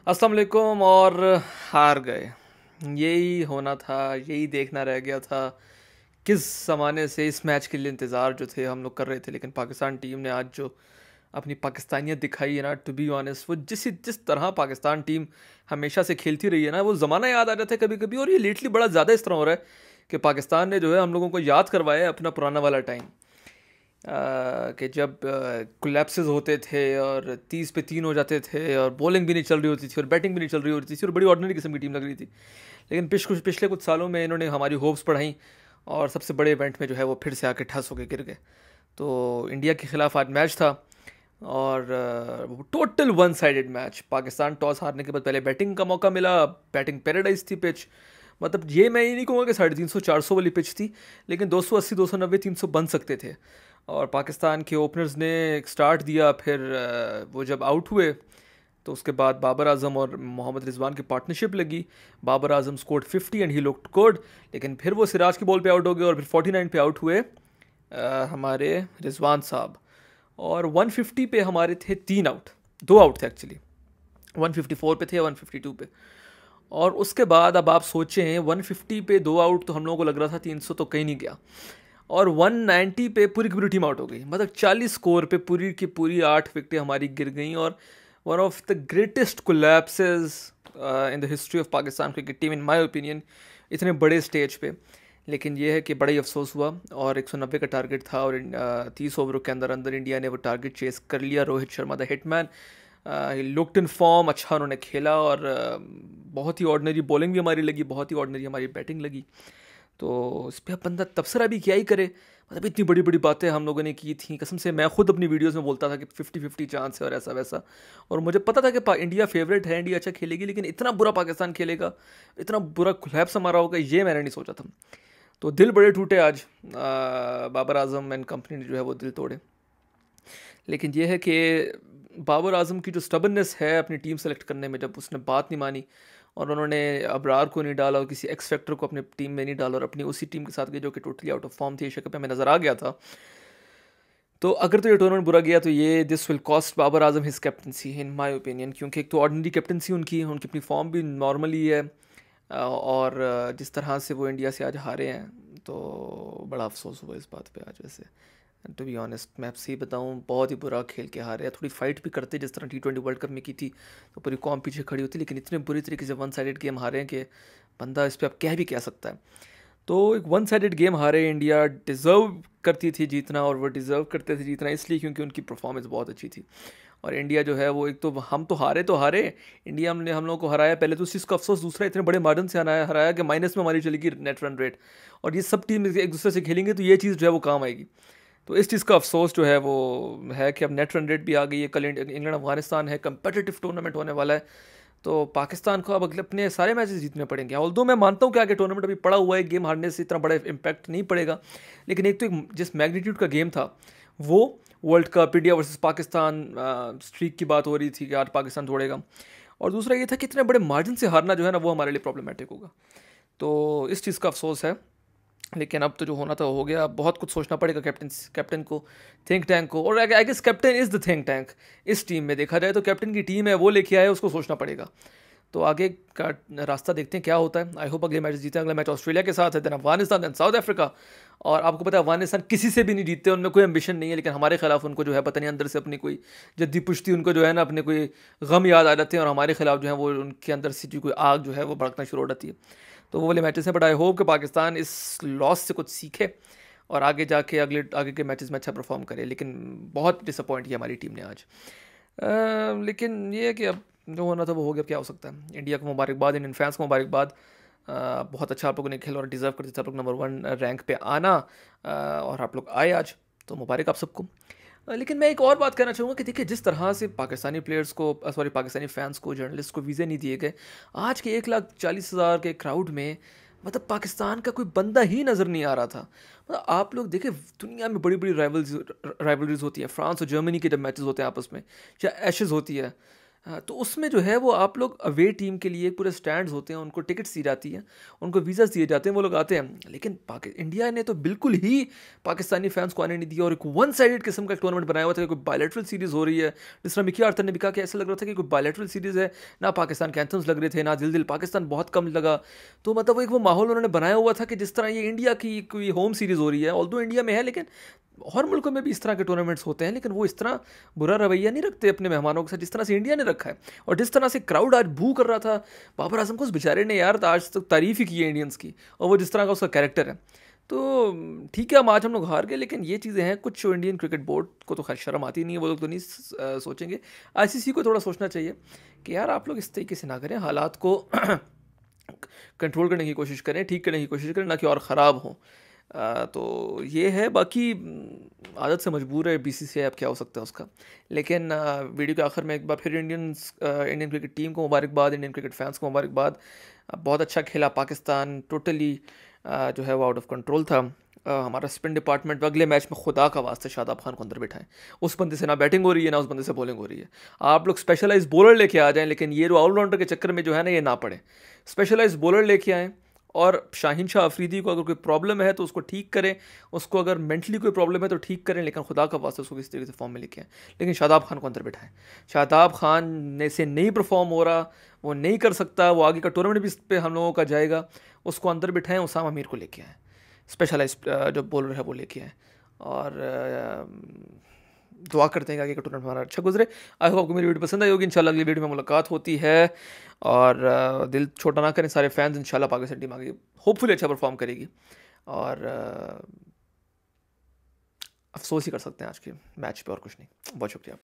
अस्सलाम वालेकुम। और हार गए। यही होना था, यही देखना रह गया था। किस ज़माने से इस मैच के लिए इंतज़ार जो थे हम लोग कर रहे थे, लेकिन पाकिस्तान टीम ने आज जो अपनी पाकिस्तानियत दिखाई है ना, टू बी ऑनेस्ट, वो जिस तरह पाकिस्तान टीम हमेशा से खेलती रही है ना, वो ज़माना याद आ जाता है कभी कभी। और ये लेटली बड़ा ज़्यादा इस तरह हो रहा है कि पाकिस्तान ने जो है हम लोगों को याद करवाया है अपना पुराना वाला टाइम, कि जब कोलैप्सेस होते थे और 30 पे 3 हो जाते थे और बॉलिंग भी नहीं चल रही होती थी और बैटिंग भी नहीं चल रही होती थी और बड़ी ऑर्डिनरी किस्म की टीम लग रही थी। लेकिन पिछले कुछ सालों में इन्होंने हमारी होप्स बढ़ाई और सबसे बड़े इवेंट में जो है वो फिर से आके ठस होके गिर गए। तो इंडिया के खिलाफ आज मैच था और total one sided match. Pakistan toss हारने के बाद पहले बैटिंग का मौका मिला, बैटिंग पैराडाइज थी पिच। मतलब ये मैं ये नहीं कहूँगा कि 350 400 वाली पिच थी, लेकिन 280 290 300 बन सकते थे। और पाकिस्तान के ओपनर्स ने एक स्टार्ट दिया, फिर वो जब आउट हुए तो उसके बाद बाबर आजम और मोहम्मद रिजवान की पार्टनरशिप लगी। Babar Azam scored 50 and he looked good, लेकिन फिर वो सिराज की बॉल पे आउट हो गए और फिर 49 पे आउट हुए हमारे रिजवान साहब। और 150 पे हमारे थे 3 आउट, 2 आउट थे एक्चुअली। 154 पे थे, 152 पे। और उसके बाद अब आप सोचें, 150 पे 2 आउट तो हम लोगों को लग रहा था 300 तो कहीं नहीं गया। और 190 पे पूरी की पूरी टीम आउट हो गई। मतलब 40 स्कोर पे पूरी की पूरी 8 विकेटें हमारी गिर गई। और one of the greatest collapses in the history of Pakistan cricket team in my opinion, इतने बड़े स्टेज पे। लेकिन यह है कि बड़ा ही अफसोस हुआ। और 190 का टारगेट था और 30 ओवरों के अंदर अंदर इंडिया ने वो टारगेट चेस कर लिया। Rohit Sharma the hitman looked in form, अच्छा उन्होंने खेला और बहुत ही ऑर्डिनरी बॉलिंग भी हमारी लगी, बहुत ही ऑर्डिनरी हमारी बैटिंग लगी। तो इस पर अब बंदा तबसरा भी क्या ही करे। मतलब इतनी बड़ी बड़ी बातें हम लोगों ने की थी, कसम से मैं खुद अपनी वीडियोस में बोलता था कि 50-50 चांस है और ऐसा वैसा। और मुझे पता था कि इंडिया फेवरेट है, इंडिया अच्छा खेलेगी, लेकिन इतना बुरा पाकिस्तान खेलेगा, इतना बुरा कोलैप्स हमारा होगा, ये मैंने नहीं सोचा था। तो दिल बड़े टूटे आज। बाबर आजम एंड कंपनी ने जो है वो दिल तोड़े। लेकिन यह है कि बाबर आजम की जो स्टबननेस है अपनी टीम सेलेक्ट करने में, जब उसने बात नहीं मानी और उन्होंने अबरार को नहीं डाला और किसी एक्स फैक्टर को अपने टीम में नहीं डाला और अपनी उसी टीम के साथ गए जो कि टोटली आउट ऑफ फॉर्म थी, एशिया कप में हमें नज़र आ गया था। तो अगर तो ये टूर्नामेंट बुरा गया तो ये this will cost Babar Azam his captaincy in my opinion, क्योंकि एक तो ऑर्डिनरी कैप्टनसी उनकी अपनी फॉर्म भी नॉर्मली है। और जिस तरह से वो इंडिया से आज हारे हैं, तो बड़ा अफसोस हुआ इस बात पे आज। वैसे टू बी ऑनेस्ट मैं आपसे ही बताऊँ, बहुत ही बुरा खेल के हारे। थोड़ी फाइट भी करते जिस तरह T20 वर्ल्ड कप में की थी, तो पूरी कॉम पीछे खड़ी होती, लेकिन इतने बुरी तरीके से वन साइडेड गेम हारे हैं कि बंदा इस पर अब कह भी कह सकता है। तो एक वन साइडेड गेम हारे, इंडिया डिज़र्व करती थी जीतना और वो डिज़र्व करते थे जीतना इसलिए क्योंकि उनकी परफॉर्मेंस बहुत अच्छी थी। और इंडिया जो है वो, एक तो हारे, इंडिया ने हम लोगों को हराया पहले, तो उस चीज़ का अफसोस। दूसरा, इतने बड़े मार्जिन से हराया कि माइनस में हमारी चलेगी नेट रन रेट। और ये सब टीम एक दूसरे से खेलेंगे तो ये चीज़ जो है वो काम आएगी। तो इस चीज़ का अफसोस जो है वो है कि अब नेट रन रेट भी आ गई है। कल इंग्लैंड अफगानिस्तान है, कंपेटिटिव टूर्नामेंट होने वाला है। तो पाकिस्तान को अब अगले अपने सारे मैचेस जीतने पड़ेंगे। ऑल्दो मैं मानता हूँ कि आगे टूर्नामेंट अभी पड़ा हुआ है, गेम हारने से इतना बड़ा इम्पैक्ट नहीं पड़ेगा, लेकिन एक तो जिस मैग्नीट्यूड का गेम था वो, world cup, India versus Pakistan, streak की बात हो रही थी कि आज पाकिस्तान तोड़ेगा। और दूसरा ये था कि इतने बड़े मार्जिन से हारना जो है ना, वो हमारे लिए प्रॉब्लमेटिक होगा। तो इस चीज़ का अफसोस है। लेकिन अब तो जो होना था हो गया। अब बहुत कुछ सोचना पड़ेगा कैप्टन को, थिंक टैंक को। और I guess captain is the think tank इस टीम में। देखा जाए तो कैप्टन की टीम है, वो लेके आए, उसको सोचना पड़ेगा। तो आगे का रास्ता देखते हैं क्या होता है। आई होप अगले मैच जीते। अगला मैच ऑस्ट्रेलिया के साथ है, then Afghanistan, then South Africa. और आपको पता है अफगानिस्तान किसी से भी नहीं जीतते, उनमें कोई एम्बिशन नहीं है, लेकिन हमारे खिलाफ उनको जो है पता नहीं अंदर से अपनी कोई जद्दी पुश्ती, उनको जो है ना अपने कोई गम याद आ जाते हैं और हमारे खिलाफ जो है वो उनके अंदर से जो कोई आग जो है वो भड़कना शुरू हो जाती है। तो वो वाले मैचेस हैं। बट आई होप कि पाकिस्तान इस लॉस से कुछ सीखे और आगे जाके आगे के मैचेस में अच्छा परफॉर्म करे। लेकिन बहुत डिसअपॉइंट किया हमारी टीम ने आज। लेकिन ये है कि अब जो होना था वो हो गया, क्या हो सकता है। इंडिया को मुबारकबाद, इंडियन फैंस को मुबारकबाद। बहुत अच्छा आप लोगों ने खेला और डिज़र्व करते थे आप लोग नंबर 1 रैंक पे आना। और आप लोग आए आज, तो मुबारक आप सबको। लेकिन मैं एक और बात कहना चाहूँगा कि देखिए, जिस तरह से पाकिस्तानी प्लेयर्स को, सॉरी, पाकिस्तानी फैंस को, जर्नलिस्ट को वीज़े नहीं दिए गए आज के 1,40,000 के क्राउड में, मतलब पाकिस्तान का कोई बंदा ही नज़र नहीं आ रहा था। मतलब आप लोग देखें, दुनिया में बड़ी बड़ी राइवलरीज होती है। फ्रांस और जर्मनी के जब मैचेस होते हैं आपस में, या एशेज़ होती है, हाँ, तो उसमें जो है वो आप लोग अवे टीम के लिए पूरे स्टैंड्स होते हैं, उनको टिकट्स दी जाती हैं, उनको वीज़ास दिए जाते हैं, वो लोग आते हैं। लेकिन इंडिया ने तो बिल्कुल ही पाकिस्तानी फैंस को आने नहीं दिया और एक वन साइडेड किस्म का टूर्नामेंट बनाया हुआ था, कोई बायलैटरल सीरीज़ हो रही है। जिस तरह मिकी आर्थर ने भी कहा कि ऐसा लग रहा था कि कोई बायलैटरल सीरीज़ है, ना पाकिस्तान के एंथम्स लग रहे थे, ना दिल दिल पाकिस्तान बहुत कम लगा। तो मतलब वो एक वो माहौल उन्होंने बनाया हुआ था कि जिस तरह ये इंडिया की कोई होम सीरीज़ हो रही है, ऑल्दो इंडिया में है, लेकिन और मुल्कों में भी इस तरह के टूर्नामेंट्स होते हैं, लेकिन वो इस तरह बुरा रवैया नहीं रखते अपने मेहमानों के साथ जिस तरह से इंडिया ने रखा है। और जिस तरह से क्राउड आज बू कर रहा था बाबर आजम को, उस बेचारे ने यार आज तक तारीफ ही की है इंडियंस की, और वो जिस तरह का उसका कैरेक्टर है। तो ठीक है, आज हम लोग हार गए, लेकिन ये चीज़ें हैं कुछ इंडियन क्रिकेट बोर्ड को तो खैर शर्म आती नहीं है, वो लोग तो नहीं सोचेंगे। आईसीसी को थोड़ा सोचना चाहिए कि यार आप लोग इस तरीके से ना करें, हालात को कंट्रोल करने की कोशिश करें, ठीक करने की कोशिश करें, ना कि और ख़राब हो। तो ये है, बाकी आदत से मजबूर है बीसीसीआई, अब क्या हो सकता है उसका। लेकिन वीडियो के आखिर में एक बार फिर इंडियन क्रिकेट टीम को मुबारकबाद, इंडियन क्रिकेट फैंस को मुबारकबाद। बहुत अच्छा खेला पाकिस्तान, टोटली जो है वो आउट ऑफ कंट्रोल था। हमारा स्पिन डिपार्टमेंट अगले मैच में खुदा का वास्ते शादाब खान को अंदर बिठाएं। उस बंदे से ना बैटिंग हो रही है, ना उस बंदे से बॉलिंग हो रही है। आप लोग स्पेशलाइज बॉलर लेके आ जाएं, लेकिन ये जो ऑलराउंडर के चक्कर में जो है ना, ये ना पड़े। स्पेशलाइज बॉलर लेके आएँ, और शाहीन शाह अफरीदी को अगर कोई प्रॉब्लम है तो उसको ठीक करें, उसको अगर मेंटली कोई प्रॉब्लम है तो ठीक करें, लेकिन खुदा का वास्ते उसको किस तरीके से फॉर्म में लेके आए। लेकिन शादाब खान को अंदर बिठाएं। शादाब खान ने से नहीं परफॉर्म हो रहा, वो नहीं कर सकता, वो आगे का टूर्नामेंट भी इस पर हम लोगों का जाएगा, उसको अंदर बिठाएं। उसामा मीर को लेके आए, स्पेशलाइज जो बॉलर है वो लेके आए, और दुआ करते हैं कि आगे का टूर्नामेंट हमारा अच्छा गुजरे। आई होप आपको मेरी वीडियो पसंद आई होगी। इंशाल्लाह अगली वीडियो में मुलाकात होती है, और दिल छोटा ना करें सारे फैंस, इंशाल्लाह पाकिस्तान टीम आगे होपफुली अच्छा परफॉर्म करेगी। और अफसोस ही कर सकते हैं आज के मैच पे, और कुछ नहीं। बहुत शुक्रिया।